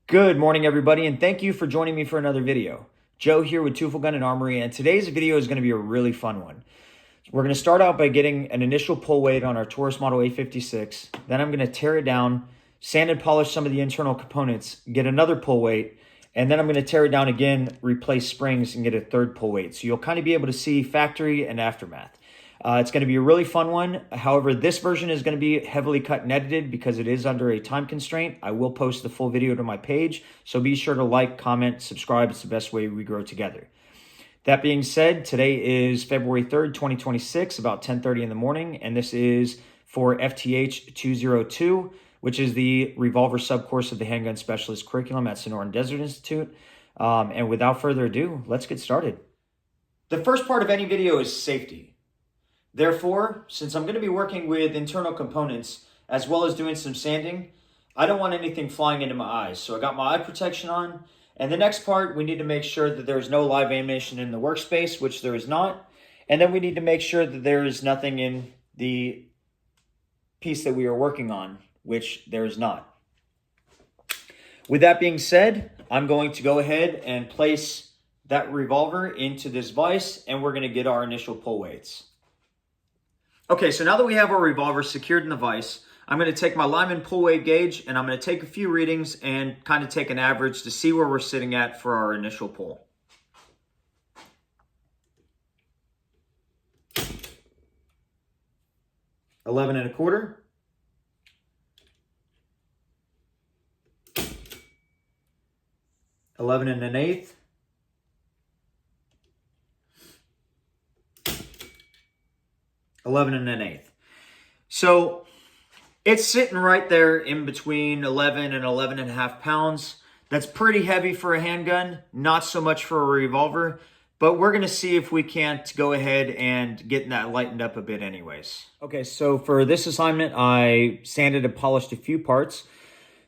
Good morning, everybody, and thank you for joining me for another video. Joe here with Tufel Gun and Armory, and today's video is going to be a really fun one. We're going to start out by getting an initial pull weight on our Taurus Model A56. Then I'm going to tear it down, sand and polish some of the internal components, get another pull weight, and then I'm going to tear it down again, replace springs, and get a third pull weight. So you'll kind of be able to see factory and aftermath. It's going to be a really fun one. However, this version is going to be heavily cut and edited because it is under a time constraint. I will post the full video to my page, so be sure to like, comment, subscribe. It's the best way we grow together. That being said, today is February 3rd, 2026, about 10:30 in the morning, and this is for FTH202, which is the revolver subcourse of the Handgun Specialist curriculum at Sonoran Desert Institute. And without further ado, let's get started. The first part of any video is safety. Therefore, since I'm going to be working with internal components as well as doing some sanding, I don't want anything flying into my eyes. So I got my eye protection on. And the next part, we need to make sure that there's no live ammunition in the workspace, which there is not. And then we need to make sure that there is nothing in the piece that we are working on, which there is not. With that being said, I'm going to go ahead and place that revolver into this vise, and we're going to get our initial pull weights. Okay, so now that we have our revolver secured in the vise, I'm going to take my Lyman pull weight gauge and I'm going to take a few readings and kind of take an average to see where we're sitting at for our initial pull. $11 1/4. $11 1/8. $11 1/8. So it's sitting right there in between 11 and 11.5 pounds. That's pretty heavy for a handgun, not so much for a revolver, but we're going to see if we can't go ahead and get that lightened up a bit anyways. Okay, so for this assignment, I sanded and polished a few parts,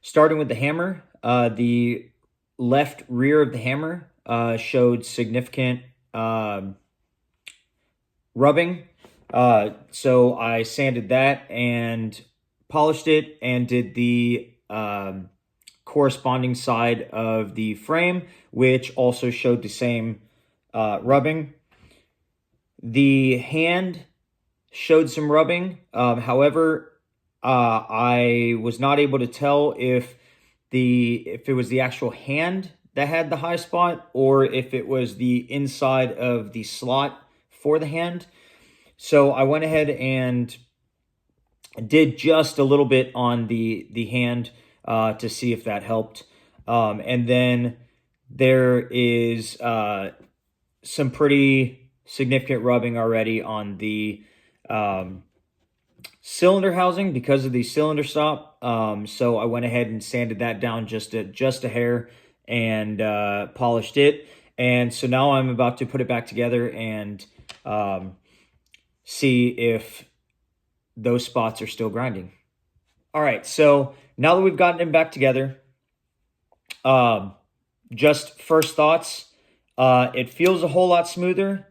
starting with the hammer. The left rear of the hammer showed significant rubbing. So I sanded that and polished it and did the corresponding side of the frame, which also showed the same rubbing. The hand showed some rubbing. However, I was not able to tell if it was the actual hand that had the high spot or if it was the inside of the slot for the hand. So I went ahead and did just a little bit on the hand to see if that helped. And then there is some pretty significant rubbing already on the cylinder housing because of the cylinder stop. So I went ahead and sanded that down just a hair and polished it. And so now I'm about to put it back together and see if those spots are still grinding. All right, so now that we've gotten them back together, just first thoughts, it feels a whole lot smoother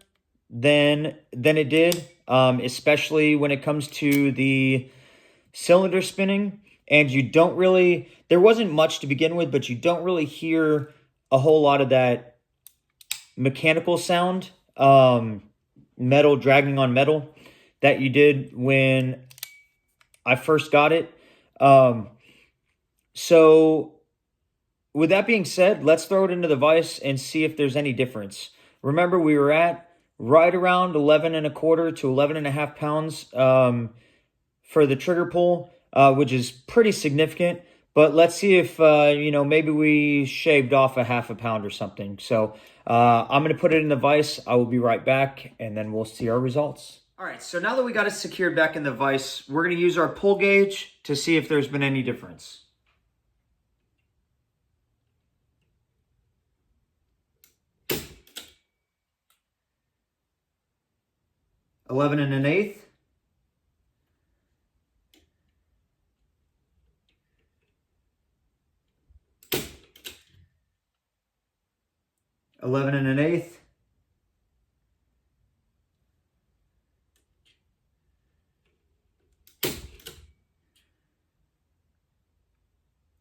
than it did, especially when it comes to the cylinder spinning. And you don't really, there wasn't much to begin with, but you don't really hear a whole lot of that mechanical sound, metal dragging on metal, that you did when I first got it. So with that being said, let's throw it into the vise and see if there's any difference. Remember, we were at right around 11 1/4 to 11.5 pounds for the trigger pull, which is pretty significant. But let's see if, maybe we shaved off a half a pound or something. So I'm going to put it in the vise. I will be right back, and then we'll see our results. All right, so now that we got it secured back in the vise, we're going to use our pull gauge to see if there's been any difference. $11 1/8. $11 1/8.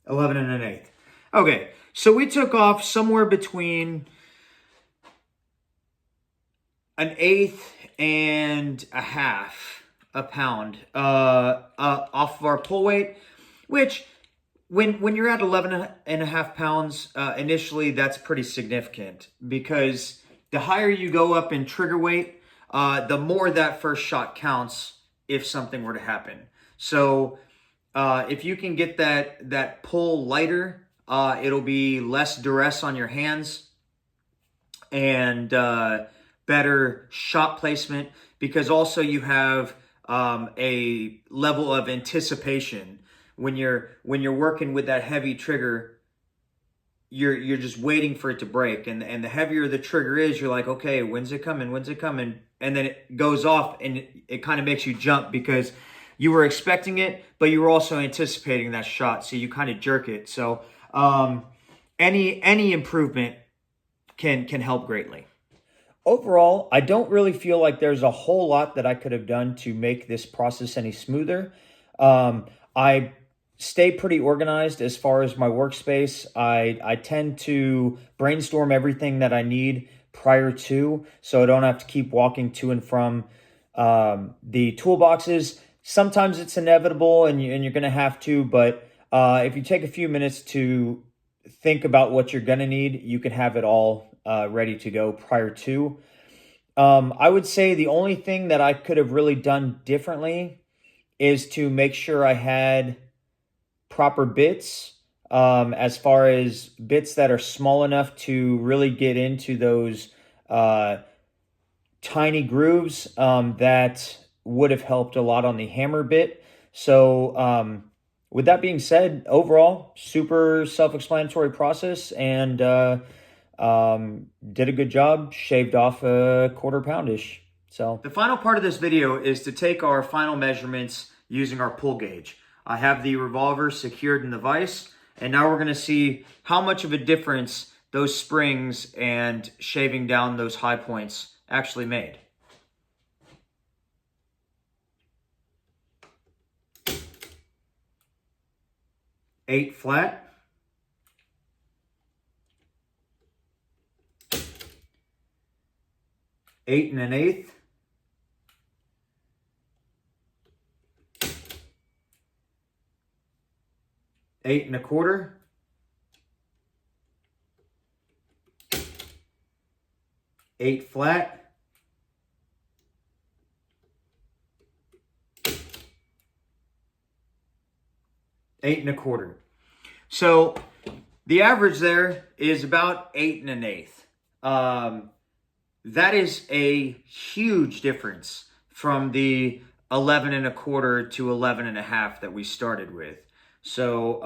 $11 1/8. Okay, So we took off somewhere between an eighth and a half a pound off of our pull weight, which when you're at 11 and a half pounds, initially that's pretty significant, because the higher you go up in trigger weight, the more that first shot counts if something were to happen. So if you can get that pull lighter, it'll be less duress on your hands and better shot placement, because also you have a level of anticipation when you're working with that heavy trigger. You're just waiting for it to break, and the heavier the trigger is, you're like, okay, when's it coming, and then it goes off, and it kind of makes you jump because you were expecting it, but you were also anticipating that shot, so you kind of jerk it. So any improvement can help greatly. Overall, I don't really feel like there's a whole lot that I could have done to make this process any smoother. I stay pretty organized as far as my workspace. I tend to brainstorm everything that I need prior to, so I don't have to keep walking to and from the toolboxes. Sometimes it's inevitable and you're going to have to, but if you take a few minutes to think about what you're going to need, you can have it all ready to go prior to. I would say the only thing that I could have really done differently is to make sure I had proper bits, as far as bits that are small enough to really get into those tiny grooves that would have helped a lot on the hammer bit. So with that being said, overall, super self-explanatory process, and did a good job, shaved off a quarter poundish. So the final part of this video is to take our final measurements using our pull gauge. I have the revolver secured in the vise, and now we're going to see how much of a difference those springs and shaving down those high points actually made. Eight flat. Eight and an eighth. Eight and a quarter. Eight flat. Eight and a quarter. So the average there is about 8 1/8. That is a huge difference from the 11 1/4 to 11 1/2 that we started with. So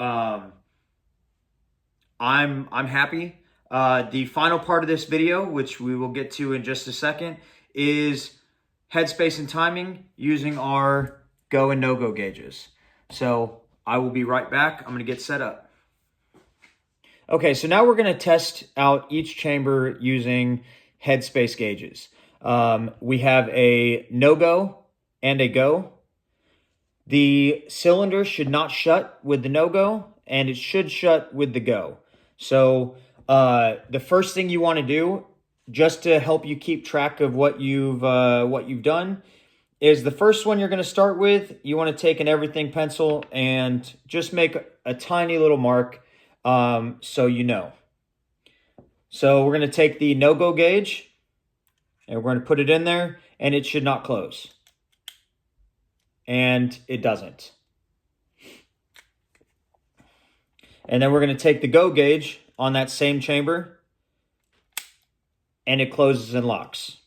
I'm happy. The final part of this video, which we will get to in just a second, is headspace and timing using our go and no-go gauges. So I will be right back. I'm going to get set up. Okay, so now we're going to test out each chamber using headspace gauges. We have a no-go and a go. The cylinder should not shut with the no-go, and it should shut with the go. So the first thing you want to do, just to help you keep track of what you've done, is the first one you're going to start with, you want to take an everything pencil and just make a tiny little mark, so you know. So we're going to take the no-go gauge, and we're going to put it in there, and it should not close. And it doesn't. And then we're going to take the go gauge on that same chamber, and it closes and locks.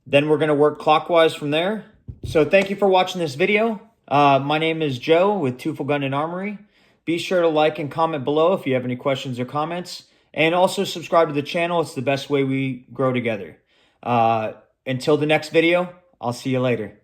Then we're going to work clockwise from there. So thank you for watching this video. My name is Joe with Teufel Gun and Armory. Be sure to like and comment below if you have any questions or comments. And also subscribe to the channel. It's the best way we grow together. Until the next video, I'll see you later.